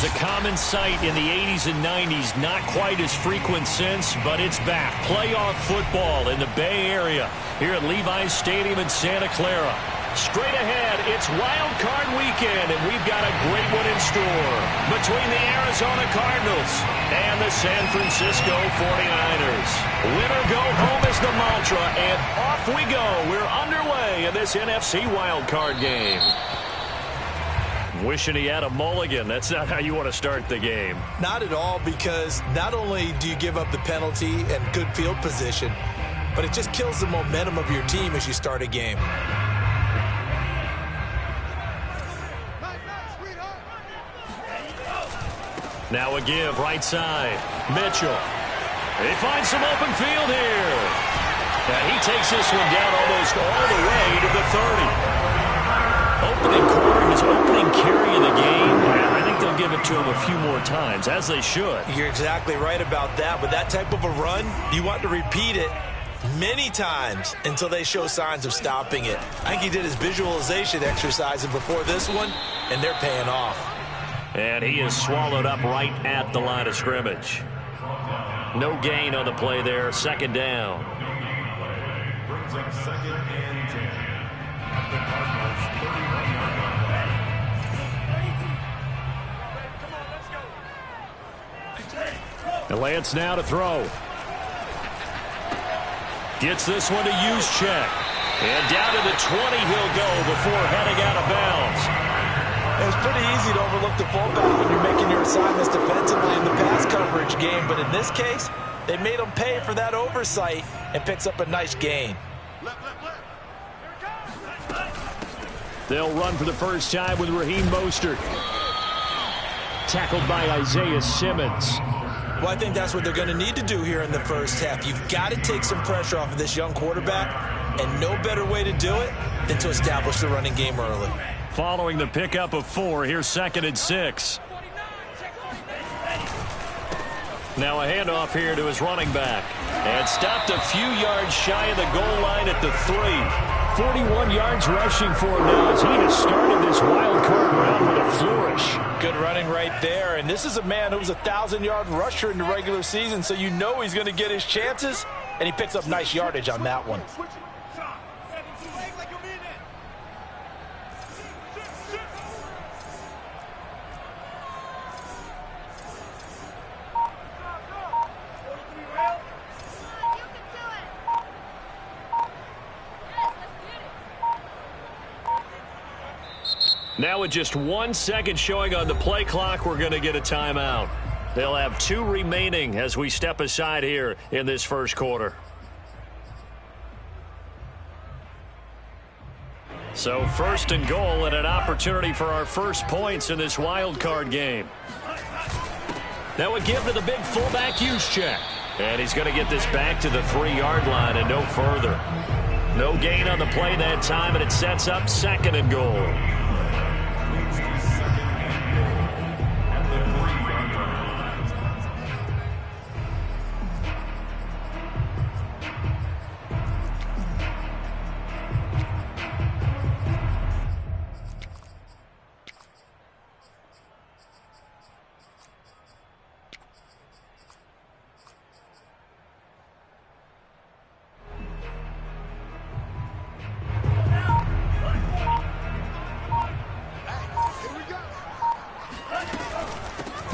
a common sight in the 80s and 90s. Not quite as frequent since, but it's back. Playoff football in the Bay Area here at Levi's Stadium in Santa Clara. Straight ahead, it's Wildcard weekend, and we've got a great one in store between the Arizona Cardinals and the San Francisco 49ers. Winner go home is the mantra, and off we go. We're underway in this NFC Wildcard game. Wishing he had a mulligan. That's not how you want to start the game. Not at all, because not only do you give up the penalty and good field position, but it just kills the momentum of your team as you start a game. Now a give, right side. Mitchell. He finds some open field here. And he takes this one down almost all the way to the 30. Opening quarter, his opening carry of the game. I think they'll give it to him a few more times, as they should. You're exactly right about that. With that type of a run, you want to repeat it many times until they show signs of stopping it. I think he did his visualization exercises before this one, and they're paying off. And he is swallowed up right at the line of scrimmage. No gain on the play there. Second down. Brings up 2nd and 10. The Cardinals 31-yard line. And Lance now to throw. Gets this one to Juszczyk. And down to the 20 he'll go before heading out of bounds. It's pretty easy to overlook the fullback when you're making your assignments defensively in the pass coverage game, but in this case, they made him pay for that oversight and picks up a nice gain. They'll run for the first time with Raheem Mostert. Tackled by Isaiah Simmons. Well, I think that's what they're going to need to do here in the first half. You've got to take some pressure off of this young quarterback, and no better way to do it than to establish the running game early. Following the pickup of 4, here's 2nd and 6. Now a handoff here to his running back. And stopped a few yards shy of the goal line at the 3. 41 yards rushing for him now as he has started this wild card round with a flourish. Good running right there. And this is a man who was a 1,000-yard rusher in the regular season, so you know he's going to get his chances, and he picks up nice yardage on that one. Now with just 1 second showing on the play clock, we're going to get a timeout. They'll have 2 remaining as we step aside here in this first quarter. So 1st and goal and an opportunity for our first points in this wild card game. Now a give to the big fullback Juszczyk. And he's going to get this back to the 3-yard line and no further. No gain on the play that time, and it sets up 2nd and goal.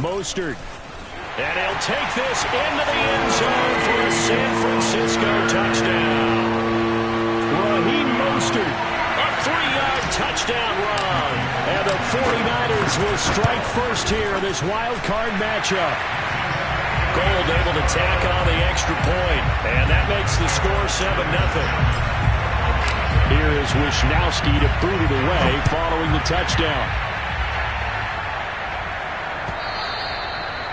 Mostert. And he'll take this into the end zone for a San Francisco touchdown. Raheem Mostert, a 3-yard touchdown run. And the 49ers will strike first here in this wild card matchup. Gold able to tack on the extra point, and that makes the score 7-0. Here is Wisnowski to boot it away following the touchdown.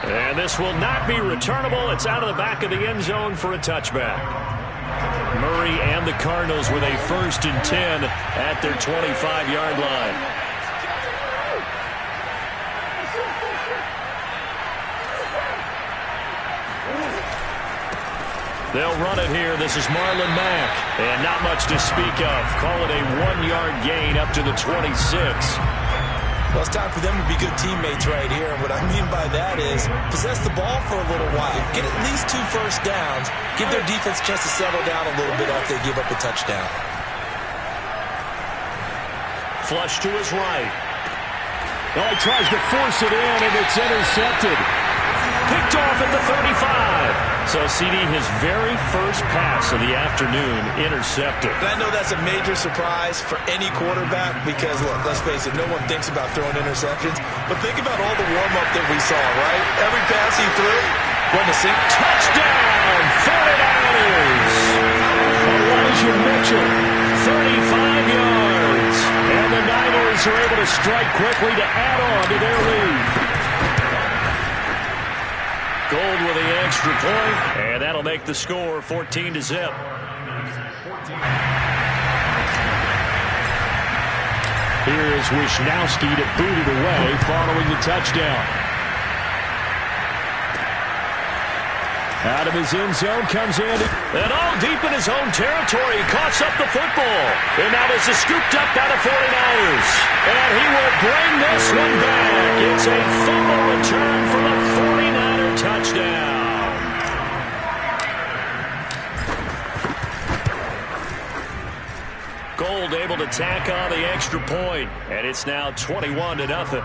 And this will not be returnable. It's out of the back of the end zone for a touchback. Murray and the Cardinals with a 1st and 10 at their 25-yard line. They'll run it here. This is Marlon Mack. And not much to speak of. Call it a 1-yard gain up to the 26. Well, it's time for them to be good teammates right here. And what I mean by that is possess the ball for a little while. Get at least 2 first downs. Give their defense a chance to settle down a little bit after they give up a touchdown. Flush to his right. Oh, he tries to force it in, and it's intercepted. Picked off at the 35. So, CD, his very first pass of the afternoon intercepted. And I know that's a major surprise for any quarterback because, look, let's face it, no one thinks about throwing interceptions. But think about all the warm-up that we saw, right? Every pass he threw, going to sink. Touchdown, 49ers. Elijah Mitchell. 35 yards. And the Niners are able to strike quickly to add on to their lead. Gold with the extra point, and that'll make the score 14-0. Here's Wisnowski to boot it away following the touchdown. Out of his end zone comes Andy. And all deep in his own territory, he coughs up the football. And now this is scooped up by the 49ers. And he will bring this one back. It's a fumble return for the 49er touchdown. Gold able to tack on the extra point. And it's now 21-0.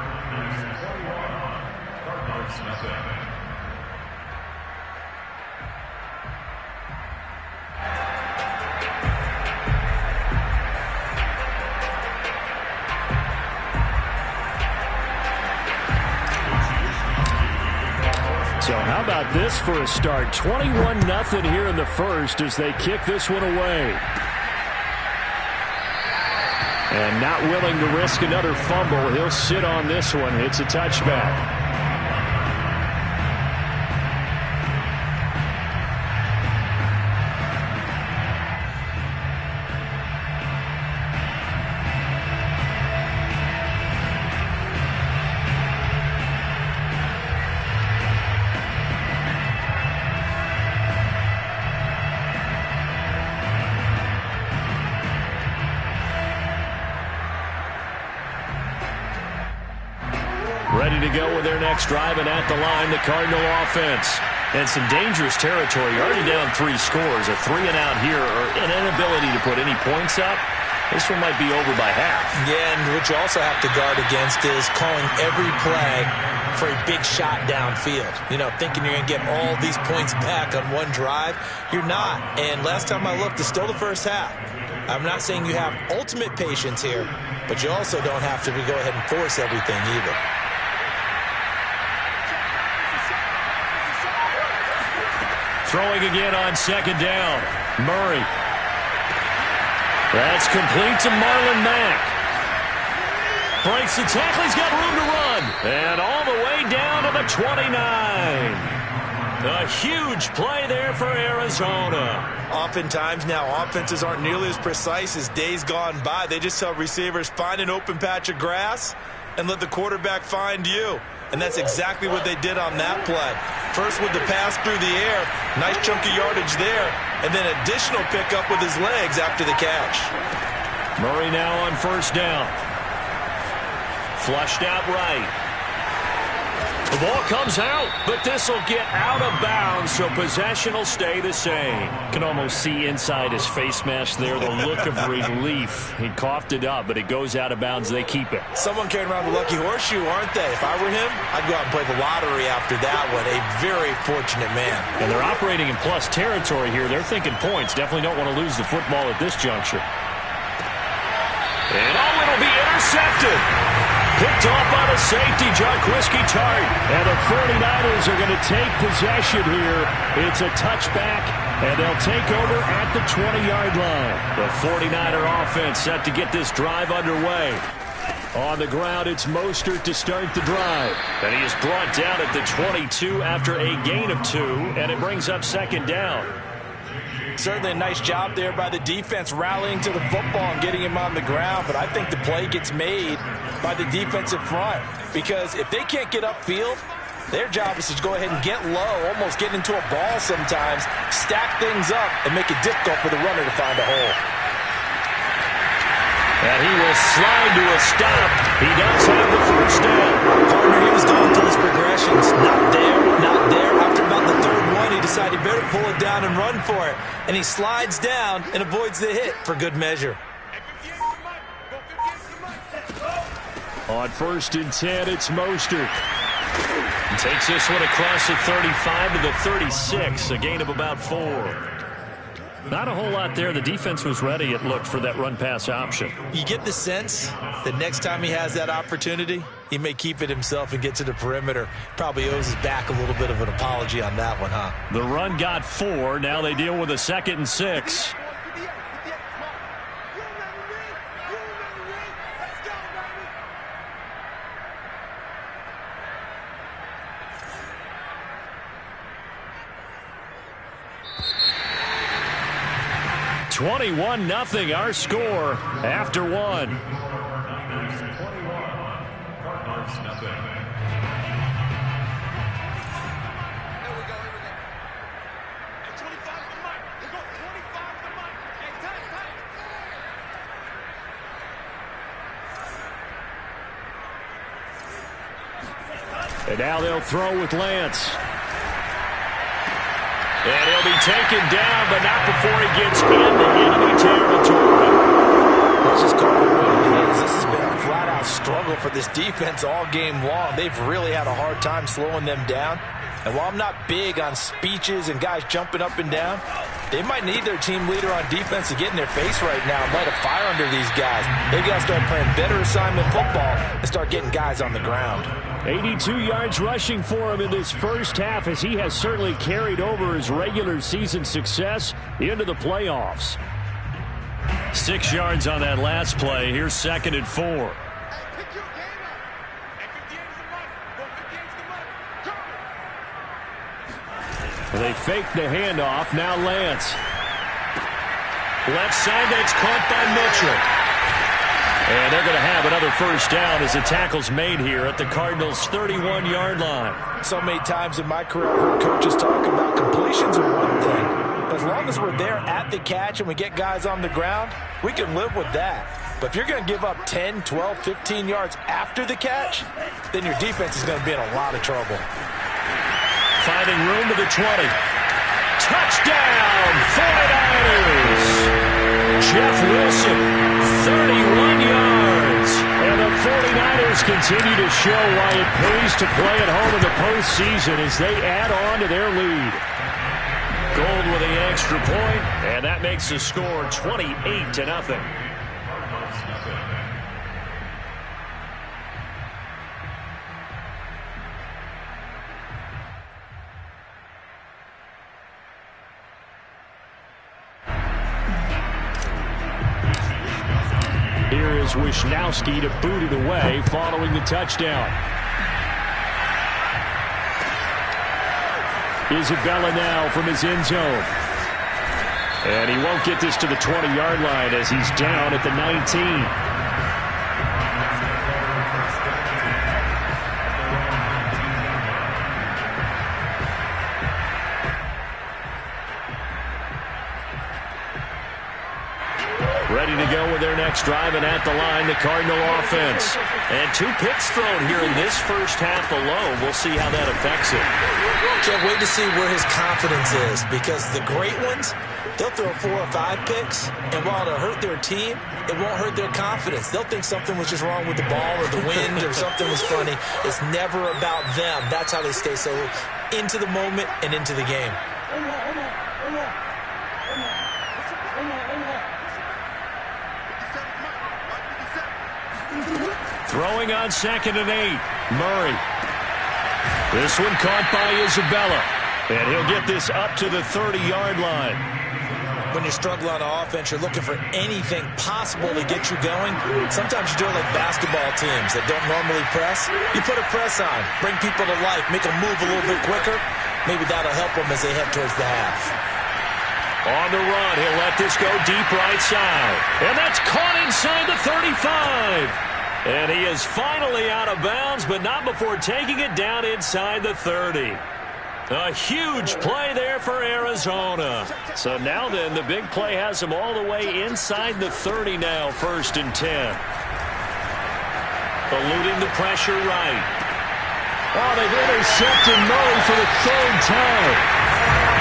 So how about this for a start? 21-0 here in the first as they kick this one away. And not willing to risk another fumble. He'll sit on this one. It's a touchback. Ready to go with their next drive, and at the line, the Cardinal offense. And some dangerous territory. Already down 3 scores. A 3-and-out here, or an inability to put any points up. This one might be over by half. Yeah, and what you also have to guard against is calling every play for a big shot downfield. You know, thinking you're going to get all these points back on one drive. You're not. And last time I looked, it's still the first half. I'm not saying you have ultimate patience here, but you also don't have to go ahead and force everything either. Throwing again on second down. Murray. That's complete to Marlon Mack. Breaks the tackle. He's got room to run. And all the way down to the 29. A huge play there for Arizona. Oftentimes now, offenses aren't nearly as precise as days gone by. They just tell receivers, find an open patch of grass and let the quarterback find you. And that's exactly what they did on that play. First with the pass through the air, nice chunk of yardage there, and then additional pickup with his legs after the catch. Murray now on first down. Flushed out right. The ball comes out, but this will get out of bounds, so possession will stay the same. You can almost see inside his face mask there the look of relief. He coughed it up, but it goes out of bounds. They keep it. Someone carrying around the lucky horseshoe, aren't they? If I were him, I'd go out and play the lottery after that one. A very fortunate man. And they're operating in plus territory here. They're thinking points. Definitely don't want to lose the football at this juncture. And it'll be intercepted. Picked off by the safety, Jarquiski Tart. And the 49ers are going to take possession here. It's a touchback, and they'll take over at the 20-yard line. The 49er offense set to get this drive underway. On the ground, it's Mostert to start the drive. And he is brought down at the 22 after a gain of 2, and it brings up second down. Certainly a nice job there by the defense rallying to the football and getting him on the ground, but I think the play gets made by the defensive front because if they can't get upfield, their job is to go ahead and get low, almost get into a ball sometimes, stack things up, and make it difficult for the runner to find a hole. And he will slide to a stop. He does have the first to pull it down and run for it. And he slides down and avoids the hit for good measure. On 1st and 10, it's Mostert. Takes this one across the 35 to the 36, a gain of about 4. Not a whole lot there. The defense was ready, it looked, for that run-pass option. You get the sense that next time he has that opportunity, he may keep it himself and get to the perimeter. Probably owes his back a little bit of an apology on that one, huh? The run got 4. Now they deal with a 2nd and 6. (21-0) our score after 1. Cardinals nothing. And now they'll throw with Lance. And he'll be taken down, but not before he gets into enemy territory. Let's just call it what it is. This has been a flat-out struggle for this defense all game long. They've really had a hard time slowing them down. And while I'm not big on speeches and guys jumping up and down, they might need their team leader on defense to get in their face right now and light a fire under these guys. They've got to start playing better assignment football and start getting guys on the ground. 82 yards rushing for him in this first half, as he has certainly carried over his regular season success into the playoffs. 6 yards on that last play. Here's 2nd and 4. They fake the handoff. Now Lance. Left side, that's caught by Mitchell. And they're going to have another first down as the tackle's made here at the Cardinals' 31-yard line. So many times in my career, I've heard coaches talk about completions are one thing. But as long as we're there at the catch and we get guys on the ground, we can live with that. But if you're going to give up 10, 12, 15 yards after the catch, then your defense is going to be in a lot of trouble. Finding room to the 20. Touchdown, 49ers! Jeff Wilson, 31 yards. And the 49ers continue to show why it pays to play at home in the postseason as they add on to their lead. Gold with the extra point, and that makes the score 28-0. Here is Wisnowski to boot it away following the touchdown. Isabella now from his end zone. And he won't get this to the 20-yard line as he's down at the 19. Ready to go with their next drive, and at the line, the Cardinal offense. And 2 picks thrown here in this first half alone. We'll see how that affects it. Can't wait to see where his confidence is, because the great ones, they'll throw 4 or 5 picks, and while it'll hurt their team, it won't hurt their confidence. They'll think something was just wrong with the ball or the wind or something was funny. It's never about them. That's how they stay so into the moment and into the game. Throwing on 2nd and 8. Murray. This one caught by Isabella. And he'll get this up to the 30-yard line. When you're struggling on offense, you're looking for anything possible to get you going. Sometimes you do it like basketball teams that don't normally press. You put a press on, bring people to life, make them move a little bit quicker. Maybe that'll help them as they head towards the half. On the run, he'll let this go deep right side. And that's caught inside the 35. And he is finally out of bounds, but not before taking it down inside the 30. A huge play there for Arizona. So now then, the big play has him all the way inside the 30 now, 1st and 10. Eluding the pressure right. Oh, they've intercepted Murray for the 3rd time.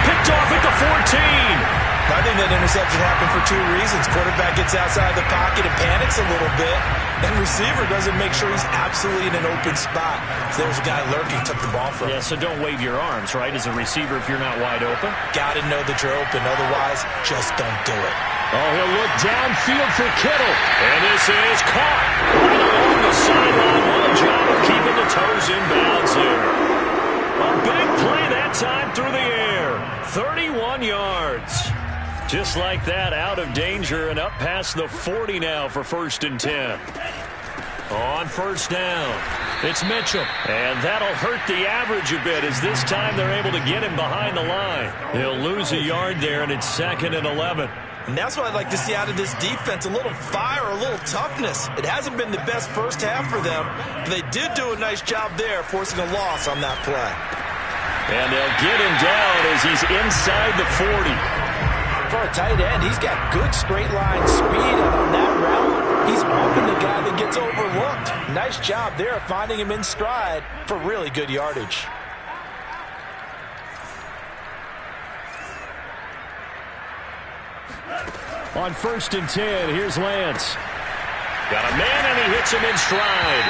Picked off at the 14. I think that interception happened for two reasons. Quarterback gets outside the pocket and panics a little bit, and receiver doesn't make sure he's absolutely in an open spot. So there's a guy lurking, took the ball from him. Yeah, so don't wave your arms, right, as a receiver if you're not wide open. Got to know that you're open. Otherwise, just don't do it. Oh, he'll look downfield for Kittle. And this is caught right along the sideline. What a job of keeping the toes in bounds here. A big play that time through the air. 31 yards. Just like that, out of danger and up past the 40 now for 1st and 10. On 1st down, it's Mitchell. And that'll hurt the average a bit as this time they're able to get him behind the line. He'll lose a yard there, and it's 2nd and 11. And that's what I'd like to see out of this defense, a little fire, a little toughness. It hasn't been the best first half for them, but they did do a nice job there forcing a loss on that play. And they'll get him down as he's inside the 40. For a tight end, he's got good straight line speed, and on that route, he's often the guy that gets overlooked. Nice job there finding him in stride for really good yardage. On 1st and 10, here's Lance. Got a man, and he hits him in stride.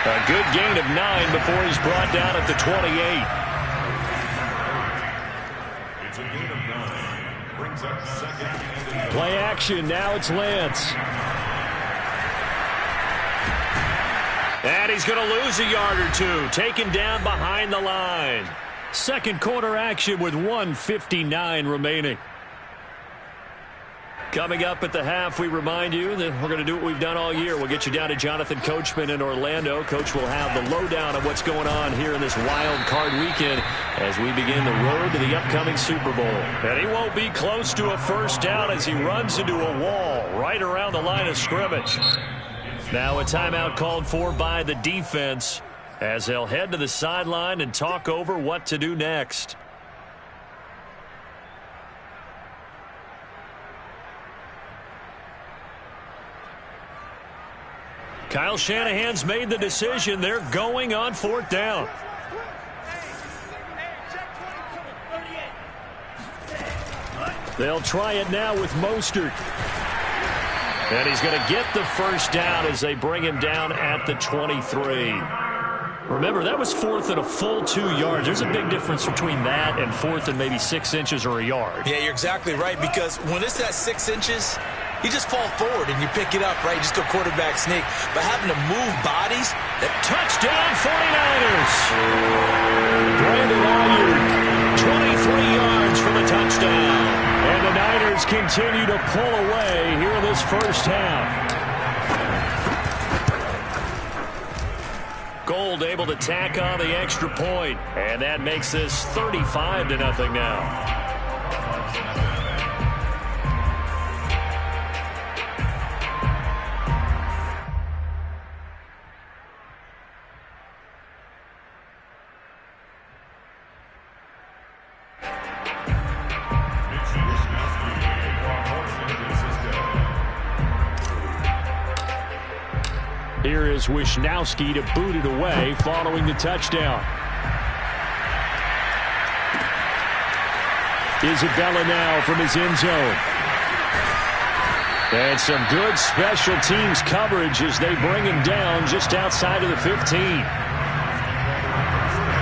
A good gain of 9 before he's brought down at the 28. It's a gain of 9. Brings up 2nd. Play action, now it's Lance. And he's going to lose a yard or two, taken down behind the line. Second quarter action with 1:59 remaining. Coming up at the half, we remind you that we're going to do what we've done all year. We'll get you down to Jonathan Coachman in Orlando. Coach will have the lowdown of what's going on here in this wild card weekend as we begin the road to the upcoming Super Bowl. And he won't be close to a first down as he runs into a wall right around the line of scrimmage. Now a timeout called for by the defense as they'll head to the sideline and talk over what to do next. Kyle Shanahan's made the decision. They're going on 4th down. They'll try it now with Mostert. And he's going to get the first down as they bring him down at the 23. Remember, that was 4th and a full 2 yards. There's a big difference between that and 4th and maybe 6 inches or a yard. Yeah, you're exactly right, because when it's at 6 inches, you just fall forward and you pick it up, right? You just go quarterback sneak. But having to move bodies, that touchdown 49ers. Brandon Ayuk, 23 yards for the touchdown. And the Niners continue to pull away here in this first half. Gold able to tack on the extra point, and that makes this 35-0 now. Here is Wishnowski to boot it away following the touchdown. Isabella now from his end zone. And some good special teams coverage as they bring him down just outside of the 15.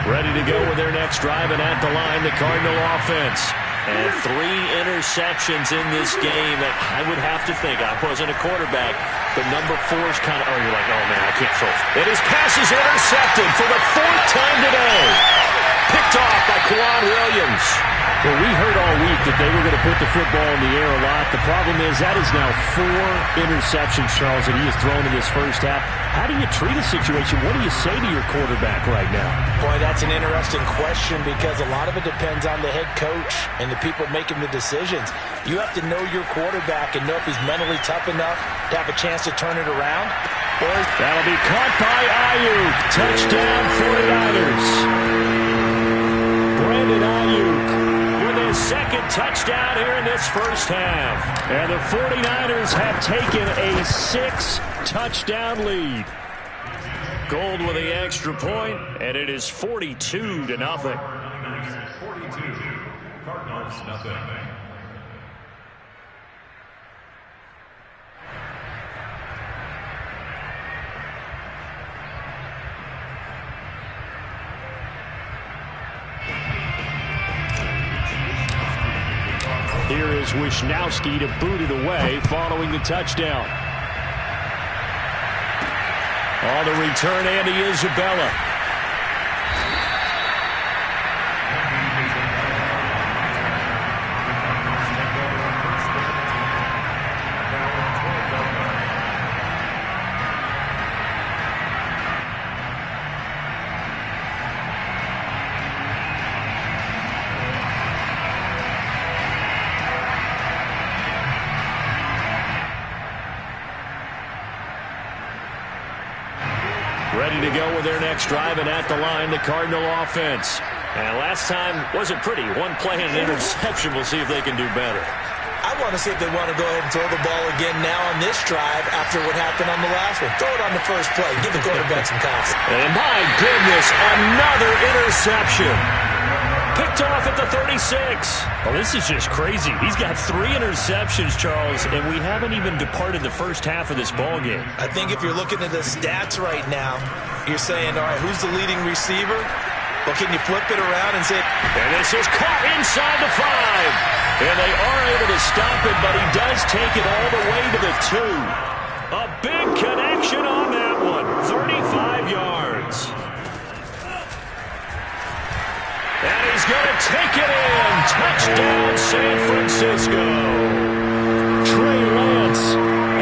Ready to go with their next drive, and at the line, the Cardinal offense. And 3 interceptions in this game that I would have to think, I wasn't a quarterback, but number 4 is kind of, you're like, oh man, I can't throw. And his pass is intercepted for the 4th time today. Picked off by Kwan Williams. Well, we heard all week that they were going to put the football in the air a lot. The problem is that is now 4 interceptions, Charles, that he has thrown in this first half. How do you treat a situation? What do you say to your quarterback right now? Boy, that's an interesting question, because a lot of it depends on the head coach and the people making the decisions. You have to know your quarterback and know if he's mentally tough enough to have a chance to turn it around. That'll be caught by Ayuk. Touchdown 49ers. Brandon Ayuk. Second touchdown here in this first half. And the 49ers have taken a 6-touchdown lead. Gold with the extra point, and it is 42-0. Cardinals, nothing. Here is Wisnowski to boot it away following the touchdown. On the return, Andy Isabella. Ready to go with their next drive, and at the line, the Cardinal offense. And last time wasn't pretty. One play and an interception. We'll see if they can do better. I want to see if they want to go ahead and throw the ball again now on this drive after what happened on the last one. Throw it on the first play. Give the quarterback some confidence. And my goodness, another interception. Picked off at the 36. Well, this is just crazy. He's got 3 interceptions, Charles, and we haven't even departed the first half of this ball game. I think if you're looking at the stats right now, you're saying, all right, who's the leading receiver? Well, can you flip it around and say... And this is caught inside the 5. And they are able to stop it, but he does take it all the way to the 2. A big connection on that one. 35 yards. And he's going to take it in. Touchdown, San Francisco. Trey Lance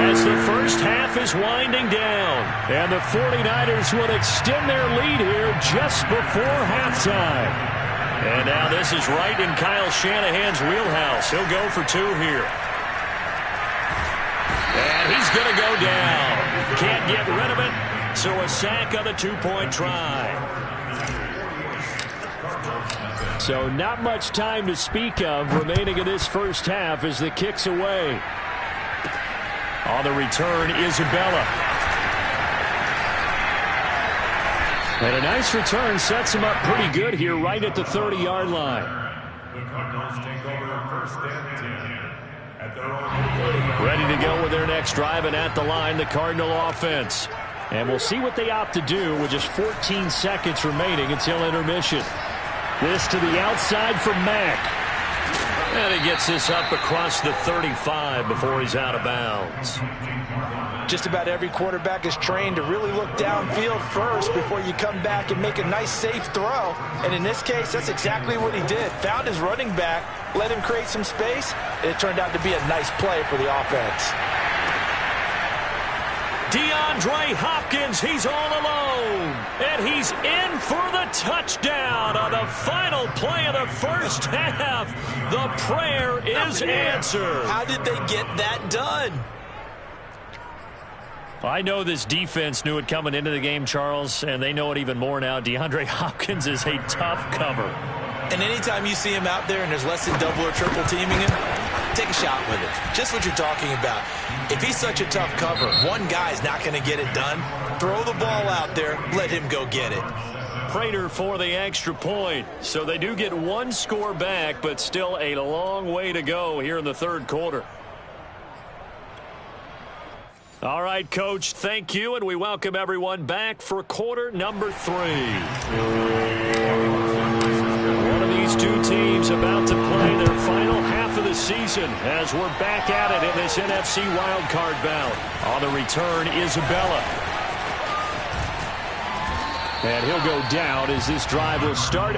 as the first half is winding down. And the 49ers will extend their lead here just before halftime. And now this is right in Kyle Shanahan's wheelhouse. He'll go for 2 here. And he's going to go down. Can't get rid of it. So a sack on the 2-point try. So not much time to speak of remaining in this first half as the kick's away. On the return, Isabella. And a nice return sets him up pretty good here right at the 30-yard line. The Cardinals take over first and 10 at their own 30. Ready to go with their next drive, and at the line, the Cardinal offense. And we'll see what they opt to do with just 14 seconds remaining until intermission. This to the outside for Mack. And he gets this up across the 35 before he's out of bounds. Just about every quarterback is trained to really look downfield first before you come back and make a nice, safe throw. And in this case, that's exactly what he did. Found his running back, let him create some space, and it turned out to be a nice play for the offense. DeAndre Hopkins, he's all alone. And he's in for the touchdown on the final play of the first half. The prayer is answered. How did they get that done? I know this defense knew it coming into the game, Charles, and they know it even more now. DeAndre Hopkins is a tough cover. And anytime you see him out there and there's less than double or triple teaming him, take a shot with it. Just what you're talking about. If he's such a tough cover, one guy's not going to get it done. Throw the ball out there. Let him go get it. Prater for the extra point. So they do get one score back, but still a long way to go here in the third quarter. All right, Coach, thank you, and we welcome everyone back for quarter number 3. One of these two teams about to play their final half of the season as we're back at it in this NFC Wildcard bout. On the return, Isabella. And he'll go down as this drive will start.